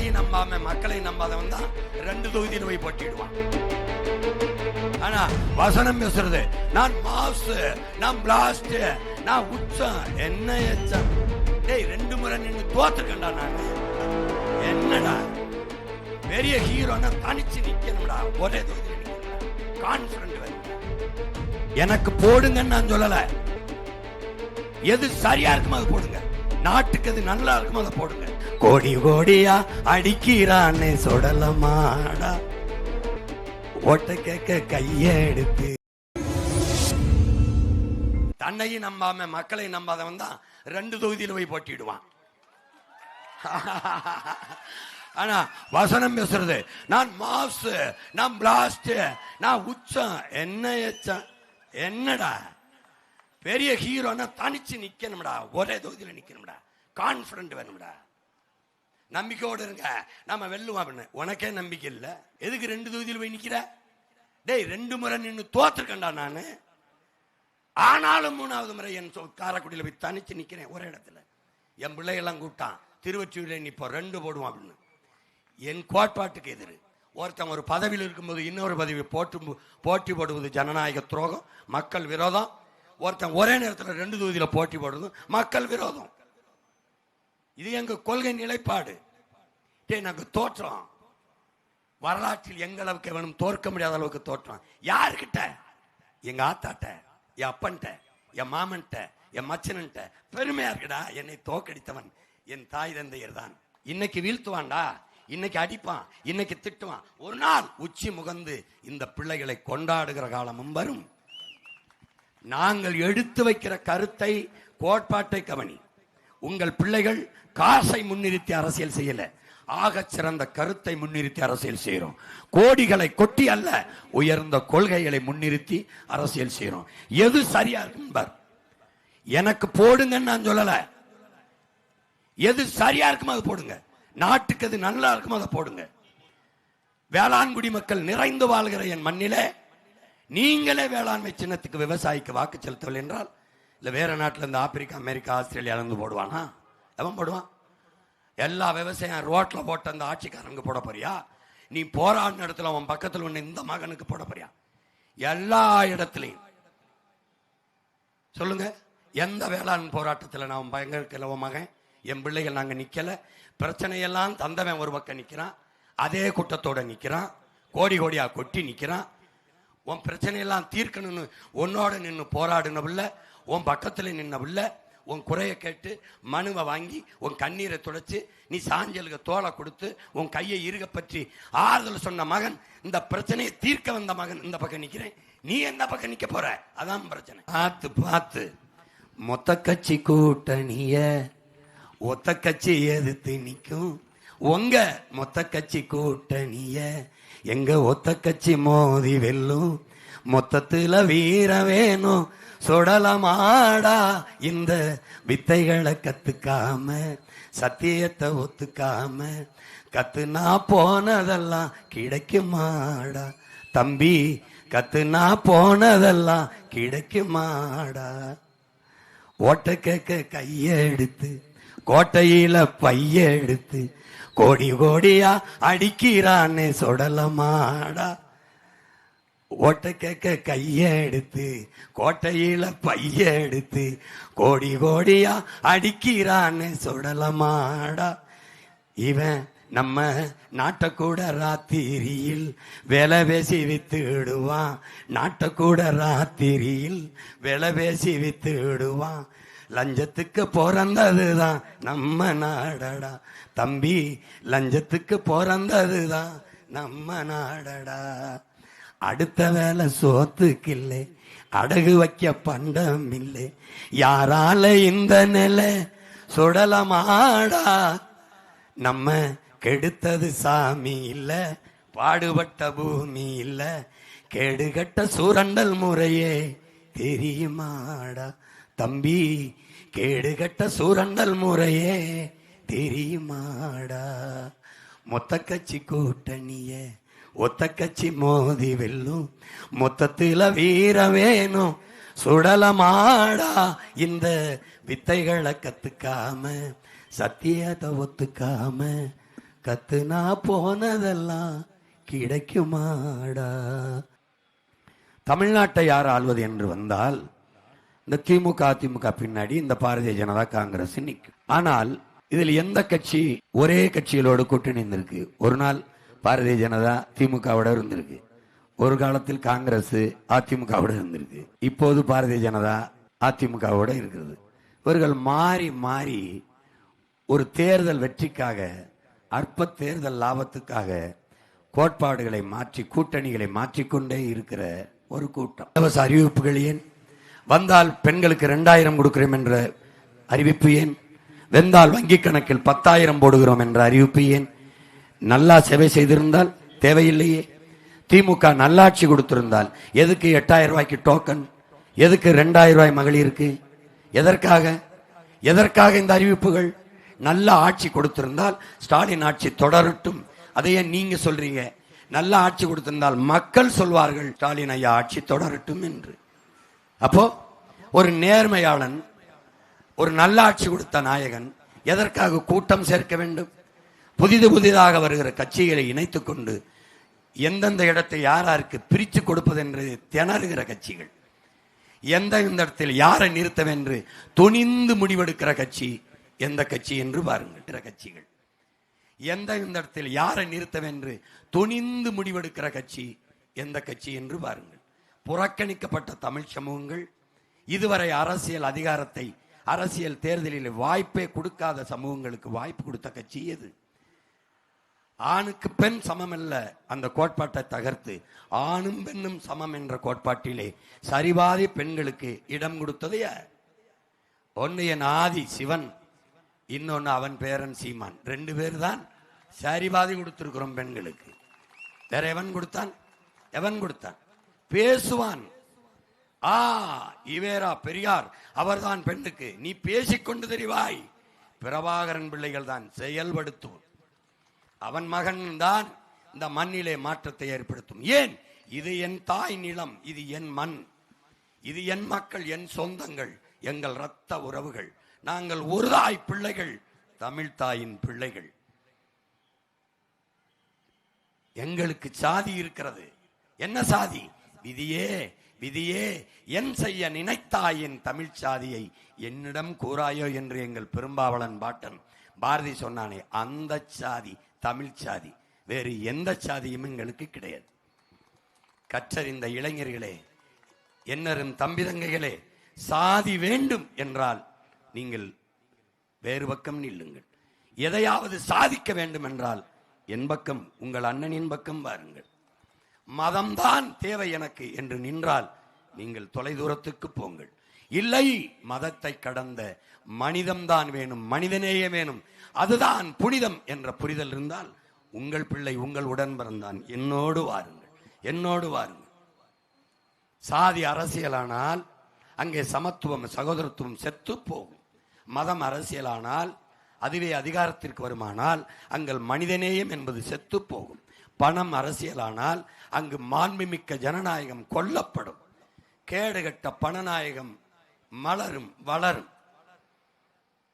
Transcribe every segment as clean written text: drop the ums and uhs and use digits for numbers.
தன்னையும் நம்பாம மக்களை நம்பாதவன் தான் 2 தொகுதியில் போய் போட்டிடுவான். ஆனா வசனம் பேசுறது நான் மாஸ், நான் பிளாஸ்ட், நான் உச்சம், என்ன எச்சம். டேய் 2 முறை நின்று தோத்துக்கண்டா. நான் என்னடா பெரிய ஹீரோனா தனிச்சு நிக்கணும்டா, ஒரே தொகுதியில் நிக்கணும், கான்பிடன்ட் வேணும். எனக்கு போடுங்கன்னு நான் சொல்லல, எது சரியா இருக்குமோ அதை போடுங்க, நாட்டுக்கு எது நல்லா இருக்குமோ அதை போடுங்க. கோடி கோடியா அடிக்கிறானே சொடலமாடா, ஓட்ட கேட்க கைய எடுத்து. தன்னையும் நம்பாம மக்களை நம்பாதவன் தான் 2 தொகுதியில் போய் போட்டிடுவான். ஆனா வசனம் பேசுறது நான் மாஸ், நான் பிளாஸ்ட், நான் உச்சம், என்ன எச்சம். என்னடா பெரிய ஹீரோனா தனிச்சு நிக்கணும்டா, ஒரே தொகுதியில் நிக்கணும்டா, கான்பிடன்ட் வேணும்டா. நம்பிக்கையோடு இருங்க, நம்ம வெல்லுவோம். உனக்கே நம்பிக்கை இல்லை, எதுக்கு 2 தொகுதியில் போய் நிக்கிற? டேய் 2 முறை நின்று தோத்துருக்கண்டா நானு. ஆனாலும் 3வது முறை என் காரைக்குடியில் போய் தனிச்சு நிக்கிறேன் ஒரே இடத்துல. என் பிள்ளைகள்லாம் கூப்பிட்டான், திருவொற்றியூர்ல நிப்போம் 2 போடுவோம் அப்படின்னு. என் கோட்பாட்டுக்கு எதிர். ஒருத்தன் ஒரு பதவியில் இருக்கும்போது இன்னொரு பதவி போட்டி போடுவது ஜனநாயக துரோகம், மக்கள் விரோதம். ஒருத்தன் ஒரே நேரத்தில் 2 தொகுதியில் போட்டி போடுவது மக்கள் விரோதம். இது எங்க கொள்கை நிலைப்பாடு. நாங்க தோற்றோம், வரலாற்றில் எங்க அளவுக்கு வேணும் தோற்க முடியாத அளவுக்கு தோற்றம். யாருக்கிட்ட? எங்க ஆத்தாட்ட, என் அப்பன்ட்ட, என் மாமன்ட்ட, என் மச்சன்ட்ட பெருமையா இருக்குடா. என்னை தோக்கடித்தவன் என் தாய் தந்தையர் தான். இன்னைக்கு வீழ்த்துவான்டா, இன்னைக்கு அடிப்பான், இன்னைக்கு திட்டுவான். ஒரு நாள் உச்சி முகந்து இந்த பிள்ளைகளை கொண்டாடுகிற காலமும் வரும். நாங்கள் எடுத்து வைக்கிற கருத்தை, கோட்பாட்டை கவனி. உங்கள் பிள்ளைகள் காசை முன்னிறுத்தி அரசியல் செய்யல, ஆக சிறந்த கருத்தை முன்னிறுத்தி அரசியல் செய்யறோம். கோடிகளை கொட்டி அல்ல, உயர்ந்த கொள்கைகளை முன்னிறுத்தி அரசியல் செய்யறோம். எது சரியா இருக்கு எனக்கு போடுங்கன்னு நான் சொல்லல, எது சரியா இருக்குமோ அது போடுங்க, நாட்டுக்கு எது நல்லா இருக்குமோ அதை போடுங்க. வேளாண்குடி மக்கள் நிறைந்து வாழ்கிற என் மண்ணிலே நீங்களே வேளாண்மை சின்னத்துக்கு விவசாயிக்கு வாக்கு செலுத்தவில்லை என்றால், இல்ல வேற நாட்டில இருந்து ஆப்பிரிக்கா, அமெரிக்கா, ஆஸ்திரேலியால இருந்து போடுவானா? எவன் போடுவான்? எல்லா விவசாயம் ரோட்ல போட்ட அந்த ஆட்சிக்காரங்க போட போறியா? நீ போராடின இடத்துல அவன் பக்கத்தில் ஒண்ணு இந்த மகனுக்கு போட போறியா? எல்லா இடத்துலையும் சொல்லுங்க, எந்த வேளாண் போராட்டத்தில் நான் பயங்கர மகன், என் பிள்ளைகள் நாங்க நிக்கல. பிரச்சனையெல்லாம் தந்தவன் ஒரு பக்கம் நிக்கிறான், அதே கூட்டத்தோட நிக்கிறான், கோடி கோடியா கொட்டி நிக்கிறான். உன் பிரச்சனையெல்லாம் தீர்க்கணும்னு உன்னோட நின்று போராடினவில்ல, உன் பக்கத்துல நின்னவில்ல, உன் குறைய கேட்டு மனுவை வாங்கி உன் கண்ணீரை துடைச்சு நீ சாஞ்சலுக்கு தோலை கொடுத்து உன் கையை இருக பற்றி ஆறுதல் சொன்ன மகன், இந்த பிரச்சனையை தீர்க்க வந்த மகன் இந்த பக்கம் நிக்கிறேன். நீ எந்த பக்கம் நிக்க போற? அதான் பிரச்சனை. பார்த்து பார்த்து மொத்த கட்சி கூட்டணிய ஒத்த கட்சி எதிர்த்து நிற்கும். உங்க மொத்த கட்சி கூட்டணிய எங்க ஒத்த கட்சி மோதி வெல்லும். மொத்தத்துல வீர வேணும் சொடலமாடா, இந்த வித்தைகளை கத்துக்காம சத்தியத்தை ஒத்துக்காம கத்துனா போனதெல்லாம் கிடைக்குமாடா தம்பி, கத்துனா போனதெல்லாம் கிடைக்குமாடா. ஓட்ட கேட்க கைய எடுத்து கோட்டையில பைய எடுத்து கோடி கோடியா அடிக்கிறானே சொடலமாடா. ஓட்ட கேட்க கைய எடுத்து கோட்டையில பைய எடுத்து கோடி கோடியா அடிக்கிறானே சொடலமாடா. இவன் நம்ம நாட்டை கூட ராத்திரியில் வேலை பேசி வித்து விடுவான், நாட்டை கூட ராத்திரியில் வேலை பேசி வித்து விடுவான். லஞ்சத்துக்கு பிறந்ததுதான் நம்ம நாடடா தம்பி, லஞ்சத்துக்கு பிறந்ததுதான் நம்ம நாடடா. அடுத்த வேலை சோத்துக்கு இல்லை, அடகு வைக்க பண்டம் இல்லை, யாரால இந்த நிலை சுடலமாடா. நம்ம கெடுத்தது சாமி இல்ல, பாடுபட்ட பூமி இல்ல, கேடுகட்ட சுரண்டல் முறையே தெரியுமாடா தம்பி, கேடுகட்ட சுரண்டல் முறையே தெரியுமாடா. மொத்த கட்சி கூட்டணிய ஒத்த கட்சி மோதி வெல்லும், மொத்தத்துல வீர வேணும் சுடலமாடா. இந்த வித்தைகளை கத்துக்காம சத்தியத்தை ஒத்துக்காம கத்துனா போனதெல்லாம் கிடைக்குமாடா. தமிழ்நாட்டை யார் ஆள்வது என்று வந்தால் இந்த திமுக அதிமுக பின்னாடி இந்த பாரதிய ஜனதா காங்கிரஸ் நிற்கும். ஆனால் இதில் எந்த கட்சி ஒரே கட்சிகளோடு கூட்டணி இருந்திருக்கு? ஒரு நாள் பாரதிய ஜனதா திமுகவோட இருந்திருக்கு, ஒரு காலத்தில் காங்கிரஸ் அதிமுகவோட இருந்திருக்கு, இப்போது பாரதிய ஜனதா அதிமுகவோட இருக்கிறது. இவர்கள் மாறி மாறி ஒரு தேர்தல் வெற்றிக்காக, அற்ப தேர்தல் லாபத்துக்காக கோட்பாடுகளை மாற்றி கூட்டணிகளை மாற்றிக்கொண்டே இருக்கிற ஒரு கூட்டம். இலவச அறிவிப்புகள் ஏன்? வந்தால் பெண்களுக்கு 2000 கொடுக்கிறோம் என்ற அறிவிப்பு ஏன்? வெந்தால் வங்கி கணக்கில் 10,000 போடுகிறோம் என்ற அறிவிப்பு ஏன்? நல்லா சேவை செய்திருந்தால் தேவையில்லையே. திமுக நல்லாட்சி கொடுத்திருந்தால் எதுக்கு 8,000 ரூபாய்க்கு டோக்கன்? எதுக்கு 2,000 ரூபாய் மகளிருக்கு? எதற்காக? எதற்காக இந்த அறிவிப்புகள்? நல்ல ஆட்சி கொடுத்திருந்தால் ஸ்டாலின் ஆட்சி தொடரட்டும். அதையே நீங்க சொல்றீங்க. நல்ல ஆட்சி கொடுத்திருந்தால் மக்கள் சொல்வார்கள் ஸ்டாலின் ஐயா ஆட்சி தொடரட்டும் என்று. அப்போ ஒரு நேர்மையாளன், ஒரு நல்ல ஆட்சி கொடுத்த நாயகன் எதற்காக கூட்டம் சேர்க்க வேண்டும்? புதிதாக வருகிற கட்சிகளை இணைத்துக் கொண்டு எந்தெந்த இடத்தை யாருக்கு பிரித்து கொடுப்பது என்று திணறுகிற கட்சிகள், எந்த இடத்தில் யாரை நிறுத்தம் என்று துணிந்து முடிவெடுக்கிற கட்சி எந்த கட்சி என்று பாருங்கள். கட்சிகள் எந்த இடத்தில் யாரை நிறுத்தம் என்று துணிந்து முடிவெடுக்கிற கட்சி எந்த கட்சி என்று பாருங்கள். புறக்கணிக்கப்பட்ட தமிழ் சமூகங்கள், இதுவரை அரசியல் அதிகாரத்தை, அரசியல் தேர்தலில் வாய்ப்பே கொடுக்காத சமூகங்களுக்கு வாய்ப்பு கொடுத்த கட்சி எது? ஆணுக்கு பெண் சமம் அல்ல அந்த கோட்பாட்டை தகர்த்து ஆணும் பெண்ணும் சமம் என்ற கோட்பாட்டிலே சரிபாதி பெண்களுக்கு இடம் கொடுத்தது யார்? ஒன்னு என் ஆதி சிவன், இன்னொன்னு அவன் பேரன் சீமான். 2 பேர் தான் சரிபாதி கொடுத்திருக்கிறோம் பெண்களுக்கு. வேற எவன் கொடுத்தான்? எவன் கொடுத்தான்? பேசுவான். இவேரா பெரியார் அவர்தான் பெண்ணுக்கு. நீ பேசிக்கொண்டு தெரிவாய். பிரபாகரன் பிள்ளைகள் தான் செயல்படுத்தும். அவன் மகன் தான் இந்த மண்ணிலே மாற்றத்தை ஏற்படுத்தும். ஏன்? இது என் தாய் நிலம், இது என் மண், இது என் மக்கள், என் சொந்தங்கள், எங்கள் இரத்த உறவுகள். நாங்கள் ஒரு தாய் பிள்ளைகள், தமிழ் தாயின் பிள்ளைகள். எங்களுக்கு சாதி இருக்கிறது. என்ன சாதி? விதியே விதியே என் செய்ய நினைத்தாயின் தமிழ் சாதியை என்னிடம் கூறாயோ என்று எங்கள் பெரும்பாவளன் பாட்டன் பாரதி சொன்னானே, அந்த சாதி தமிழ் சாதி. வேறு எந்த சாதியும் எங்களுக்கு கிடையாது. கற்றறிந்த இளைஞர்களே, என்னரும் தம்பிதங்கைகளே, சாதி வேண்டும் என்றால் நீங்கள் வேறு பக்கம் நில்லுங்கள். எதையாவது சாதிக்க வேண்டும் என்றால் என் பக்கம், உங்கள் அண்ணனின் பக்கம் வாருங்கள். மதம்தான் தேவை எனக்கு என்று நின்றால் நீங்கள் தொலைதூரத்துக்கு போங்கள். இல்லை, மதத்தை கடந்த மனிதம்தான் வேணும், மனிதநேய வேணும், அதுதான் புனிதம் என்ற புரிதல் இருந்தால் உங்கள் பிள்ளை, உங்கள் உடன் பிறந்தான், என்னோடு வாருங்கள், என்னோடு வாருங்கள். சாதி அரசியலானால் அங்கே சமத்துவம் சகோதரத்துவம் செத்து போகும். மதம் அரசியலானால், அதுவே அதிகாரத்திற்கு வருமானால் அங்கள் மனிதநேயம் என்பது செத்து போகும். பணம் அரசியலானால் அங்கு மாண்புமிக்க ஜனநாயகம் கொல்லப்படும். கேடுகட்ட பணநாயகம் மலரும் வளரும்.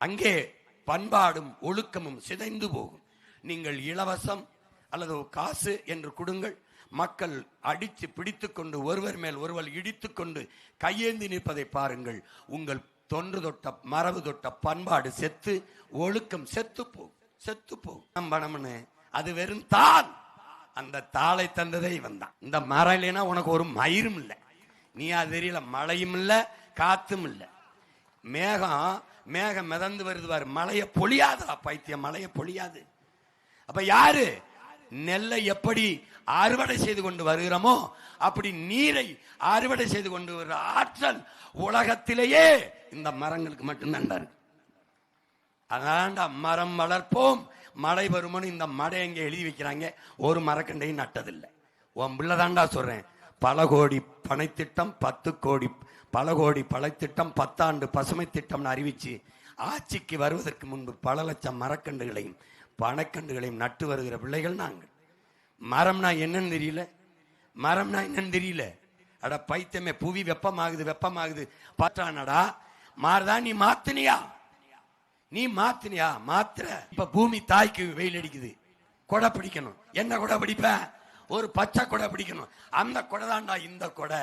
அங்கே பண்பாடும் ஒழுக்கமும் சிதைந்து போகும். நீங்கள் இலவசம் அல்லது காசு என்று கொடுங்கள், மக்கள் அடித்து பிடித்துக் கொண்டு ஒருவர் மேல் ஒருவர் இடித்துக் கொண்டு கையேந்தி நிற்பதை பாருங்கள். உங்கள் தொன்று தொட்ட மரபு தொட்ட பண்பாடு செத்து, ஒழுக்கம் செத்து போகும், செத்து போகும். பணம்னு அது வெறும் தாள். அந்த தாளை தந்ததே இவன் தான். இந்த மரம் இல்லைன்னா உனக்கு ஒரு மயிரும் இல்லை, நீ அது தெரியல, மழையும் இல்லை காத்தும் இல்லை. மேகம் மிதந்து வருது பாரு, மழையை பொழியாதா பைத்தியம், மழையை பொழியாது. அப்ப யாரு? நெல்லை எப்படி அறுவடை செய்து கொண்டு வருகிறோமோ அப்படி நீரை அறுவடை செய்து கொண்டு வருகிற ஆற்றல் உலகத்திலேயே இந்த மரங்களுக்கு மட்டும்தான் இருக்கு. அதான்டா மரம் வளர்ப்போம் மழை வருமானு இந்த மழை எங்க எழுதி வைக்கிறாங்க, ஒரு மரக்கண்டையும் நட்டதில்லை. உன் பிள்ளைதான்டா சொல்றேன். பல கோடி பனைத்திட்டம், 10 கோடி பல கோடி பழைத்திட்டம், 10 ஆண்டு பசுமை திட்டம்னு அறிவிச்சு ஆட்சிக்கு வருவதற்கு முன்பு பல லட்சம் மரக்கண்டுகளையும் பனைக்கண்டுகளையும் நட்டு வருகிற பிள்ளைகள் நாங்கள். மரம்னா என்னன்னு தெரியல, மரம்னா என்னன்னு தெரியல. அட பைத்தியமே, புவி வெப்பமாகுது பாற்றானடா. மாறுதா? நீ மாத்தினியா? நீ மாத்தினியா? மாத்திர. இப்ப பூமி தாய்க்கு வெயில் அடிக்குது, கொடை பிடிக்கணும். என்ன கொடை பிடிப்ப? ஒரு பச்சை கொடை பிடிக்கணும். அந்த கொடை தான்டா இந்த கொடை.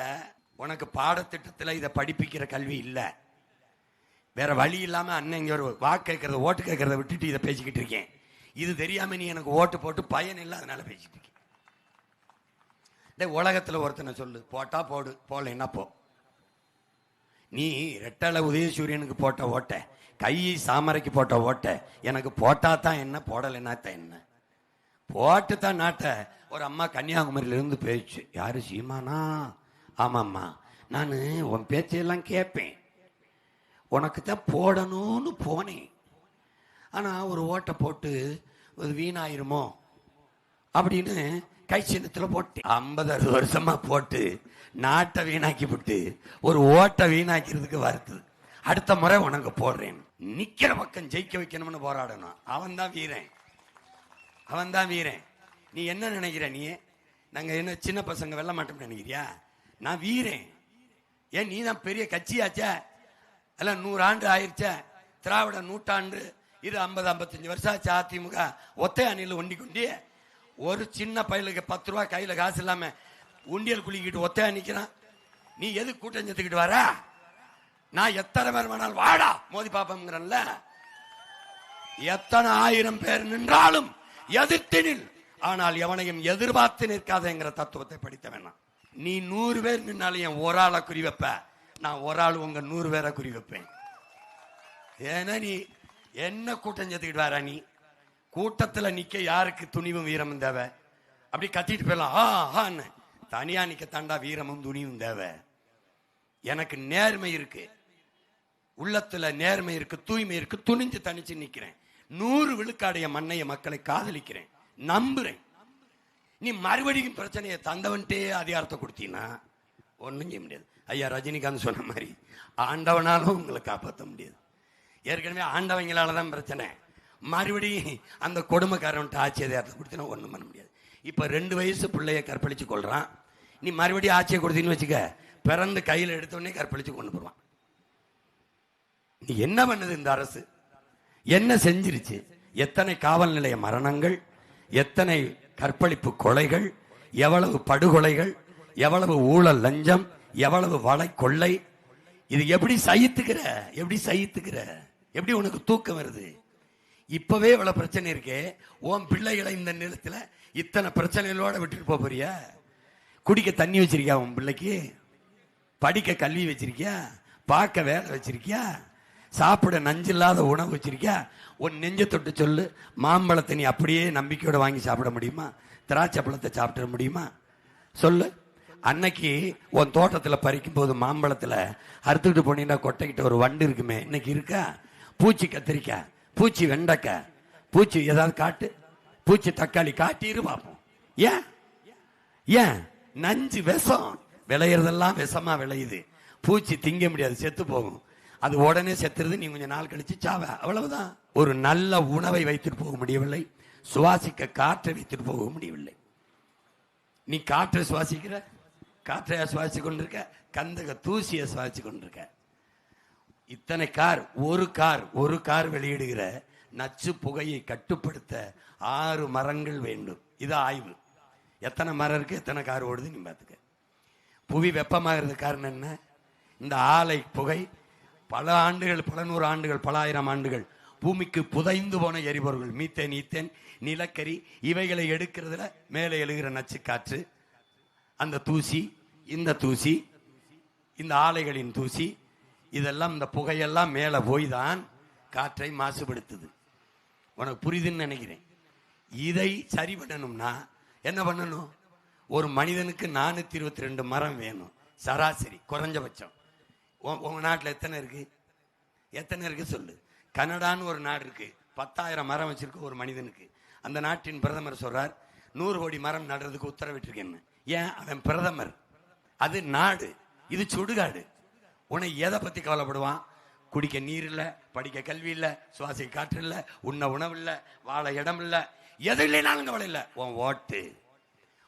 உனக்கு பாடத்திட்டத்தில் இதை படிப்பிக்கிற கல்வி இல்லை. வேற வழி இல்லாம அண்ணன் இங்க ஒரு வாக்கு கேட்கறத ஓட்டு கேட்கறத விட்டுட்டு இதை பேசிக்கிட்டு இருக்கேன். இது தெரியாம நீ எனக்கு ஓட்டு போட்டு பயன் இல்லை, அதனால பேசிட்டு இருக்கேன். உலகத்துல ஒருத்தனை சொல்லு, போட்டா போடு, போடலைன்னா போ. நீ ரெட்டலை உதயசூரியனுக்கு போட்ட ஓட்ட, கை சாமரைக்கு போட்ட ஓட்ட, எனக்கு போட்டா தான் என்ன, போடலைன்னா தான் என்ன. போட்டு தான் நாட்ட. ஒரு அம்மா கன்னியாகுமரியில இருந்து பேச்சு, யாரு சீமானா? ஆமாம்மா, நான் உன் பேச்சையெல்லாம் கேட்பேன், உனக்கு தான் போடணும்னு போனேன். ஆனா ஒரு ஓட்டை போட்டு வீணாயிருமோ அப்படின்னு கை சின்னத்துல போட்டேன். 50-60 வருஷமா போட்டு நாட்டை வீணாக்கி விட்டு ஒரு ஓட்டை வீணாக்கிறதுக்கு வருது. அடுத்த முறை உனக்கு போடுறேன். நிக்கிற பக்கம் ஜெயிக்க வைக்கணும்னு போராடணும். அவன் தான் வீரன், அவன் தான் வீரன். நீ என்ன நினைக்கிற? நீ நாங்க என்ன சின்ன பசங்க வெல்ல மாட்டோம்னு நினைக்கிறியா? நான் வீரன். ஏன் நீ தான் பெரிய கட்சியாச்சா? எல்லாம் 100 ஆண்டு ஆயிடுச்ச. திராவிட நூற்றாண்டு இது 50-55 வருஷம் ஆச்சு. அதிமுக ஒத்தை அணியில் ஒண்டி கொண்டி ஒரு சின்ன பையலுக்கு 10 ரூபா கையில காசு இல்லாம உண்டியல் குளிக்கிட்டு ஒத்தையா நிக்கிறான். நீ எது கூட்டம் சேர்த்துக்கிட்டு வர? நான் எத்தனை பேர் வேணாலும் வாடா மோதி பாப்பம்ங்கிறல்ல. எத்தனை 1000 பேர் நின்றாலும் எதிர்த்து நில், ஆனால் எவனையும் எதிர்பார்த்து நிற்காதேங்கிற தத்துவத்தை படித்த வேணாம். நீ 100 பேர் நின்னாலும் என் ஒரு ஆளை குறி வைப்ப, நான் ஒரு ஆள் உங்க 100 பேரை குறி வைப்பேன். ஏன்னா நீ என்ன கூட்டம் சேர்த்துக்கிட்டு வர? நீ கூட்டத்துல நிக்க யாருக்கு துணிவும் வீரமும் தேவை? அப்படி கத்திட்டு போயிடலாம். தனியா நிக்க தாண்டா வீரமும் துணிவும் தேவை. எனக்கு நேர்மை இருக்கு, உள்ளத்துல நேர்மை இருக்கு, தூய்மை இருக்கு, துணிஞ்சு தனிச்சு நிக்கிறேன். 100 விழுக்காடைய மண்ணைய மக்களை காதலிக்கிறேன், நம்புறேன். நீ மறுபடியும் பிரச்சனையை தந்தவன்ட்டே அதிகாரத்தை கொடுத்தீங்கன்னா ஒன்றும் செய்ய முடியாது. ஐயா ரஜினிகாந்த் சொன்ன மாதிரி ஆண்டவனாலும் உங்களை காப்பாற்ற முடியாது. ஏற்கனவே ஆண்டவங்களால தான் பிரச்சனை. மறுபடியும் அந்த கொடுமைக்காரன்ட்டு ஆட்சி அதிகாரத்தை கொடுத்தீங்கன்னா ஒன்றும் பண்ண முடியாது. இப்போ 2 வயசு பிள்ளைய கற்பழிச்சு கொள்றான். நீ மறுபடியும் ஆட்சியை கொடுத்தீங்கன்னு வச்சுக்க, பிறந்து கையில் எடுத்தோடனே கற்பழிச்சு கொண்டு போடுவான். நீ என்ன பண்ணுது இந்த அரசு? என்ன செஞ்சிருச்சு? எத்தனை காவல் நிலைய மரணங்கள், எத்தனை கற்பழிப்பு கொலைகள், எவ்வளவு படுகொலைகள், எவ்வளவு ஊழல் லஞ்சம், எவ்வளவு வளை கொள்ளை. இது எப்படி சகித்துக்கிற? எப்படி சகித்துக்கிற? எப்படி உனக்கு தூக்கம் வருது? இப்பவே இவ்வளவு பிரச்சனை இருக்கே, உன் பிள்ளைகளை இந்த நிலத்துல இத்தனை பிரச்சனைகளோட விட்டுட்டு போறியா? குடிக்க தண்ணி வச்சிருக்கியா? உன் பிள்ளைக்கு படிக்க கல்வி வச்சிருக்கியா? பார்க்க வேலை வச்சிருக்கியா? சாப்பிட நஞ்சில்லாத உணவு வச்சிருக்கியா? உன் நெஞ்ச தொட்டு சொல்லு, மாம்பழத்தை நீ அப்படியே நம்பிக்கையோட வாங்கி சாப்பிட முடியுமா? திராட்சை பழத்தை சாப்பிட முடியுமா? சொல்லு. அன்னைக்கு உன் தோட்டத்துல பறிக்கும் போது மாம்பழத்துல அறுத்துக்கிட்டு போனீங்கன்னா கொட்டைக்கிட்ட ஒரு வண்டு இருக்குமே, இன்னைக்கு இருக்கா? பூச்சி கத்திரிக்காய், பூச்சி வெண்டைக்காய், பூச்சி ஏதாவது காட்டு, பூச்சி தக்காளி காட்டிரு பார்ப்போம். ஏன்? ஏன்? நஞ்சு விஷம். விளையிறதெல்லாம் விஷமா விளையுது. பூச்சி திங்க முடியாது, செத்து போகும். அது உடனே செத்துறது, நீ கொஞ்சம் நாள் கழிச்சு சாவ, அவ்வளவுதான். ஒரு நல்ல உணவை வைத்துட்டு போக முடியவில்லை, சுவாசிக்க காற்றை வைத்துட்டு போக முடியவில்லை. நீ காற்றை சுவாசிக்கிற, காற்றையா சுவாசி கொண்டிருக்க, கந்தக தூசியை சுவாசி கொண்டிருக்க. இத்தனை கார், ஒரு கார் வெளியிடுகிற நச்சு புகையை கட்டுப்படுத்த 6 மரங்கள் வேண்டும். இது ஆய்வு. எத்தனை மரம் இருக்கு, எத்தனை கார் ஓடுது நீ பார்த்துக்க. புவி வெப்பமாகிறது காரணம் என்ன? இந்த ஆலை புகை பல ஆண்டுகள், பல 100 ஆண்டுகள், பல 1000 ஆண்டுகள் பூமிக்கு புதைந்து போன எரிபொருள்கள், மீத்தேன், ஈத்தேன், நிலக்கரி, இவைகளை எடுக்கிறதுல மேலே எழுகிற நச்சு காற்று, அந்த தூசி, இந்த தூசி, இந்த ஆலைகளின் தூசி, இதெல்லாம் இந்த புகையெல்லாம் மேலே போய் தான் காற்றை மாசுபடுத்துது. உனக்கு புரியுதுன்னு நினைக்கிறேன். இதை சரி பண்ணணும்னா என்ன பண்ணணும்? ஒரு மனிதனுக்கு 422 மரம் வேணும் சராசரி, குறைஞ்சபட்சம். உங்க நாட்டில் எத்தனை இருக்கு? எத்தனை இருக்கு சொல்லு. கனடான்னு ஒரு நாடு இருக்கு, 10,000 மரம் வச்சிருக்கு ஒரு மனிதனுக்கு. அந்த நாட்டின் பிரதமர் சொல்றார் 100 கோடி மரம் நடுறதுக்கு உத்தரவிட்டிருக்கேன்னு. ஏன்? அவன் பிரதமர், அது நாடு, இது சுடுகாடு. உன்னை எதை பத்தி கவலைப்படுவான்? குடிக்க நீர் இல்ல, படிக்க கல்வி இல்ல, சுவாசிக்க காற்று இல்ல, உண்ண உணவு இல்ல, வாழ இடம் இல்ல, எது இல்லைனாலும் கவலை இல்ல. உன் ஓட்டு.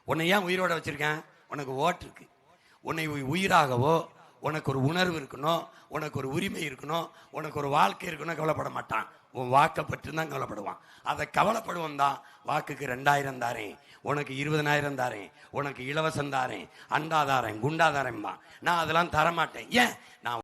உன்னை ஏன் உயிரோட வச்சிருக்கேன்? உனக்கு ஓட்டு இருக்கு. உன்னை உயிராகவோ, உனக்கு ஒரு உணர்வு இருக்கணும், உனக்கு ஒரு உரிமை இருக்கணும், உனக்கு ஒரு வாழ்க்கை இருக்கணும், கவலைப்பட மாட்டான். உன் வாக்கை பற்றி தான் கவலைப்படுவான். அதை கவலைப்படுவோம் தான் வாக்குக்கு 2000 தாரேன், உனக்கு 20,000 தாரேன், உனக்கு இலவசம் தாரேன், அண்டா தாரேன், குண்டா தாரேன்பா. நான் அதெல்லாம் தரமாட்டேன். ஏன்? நான்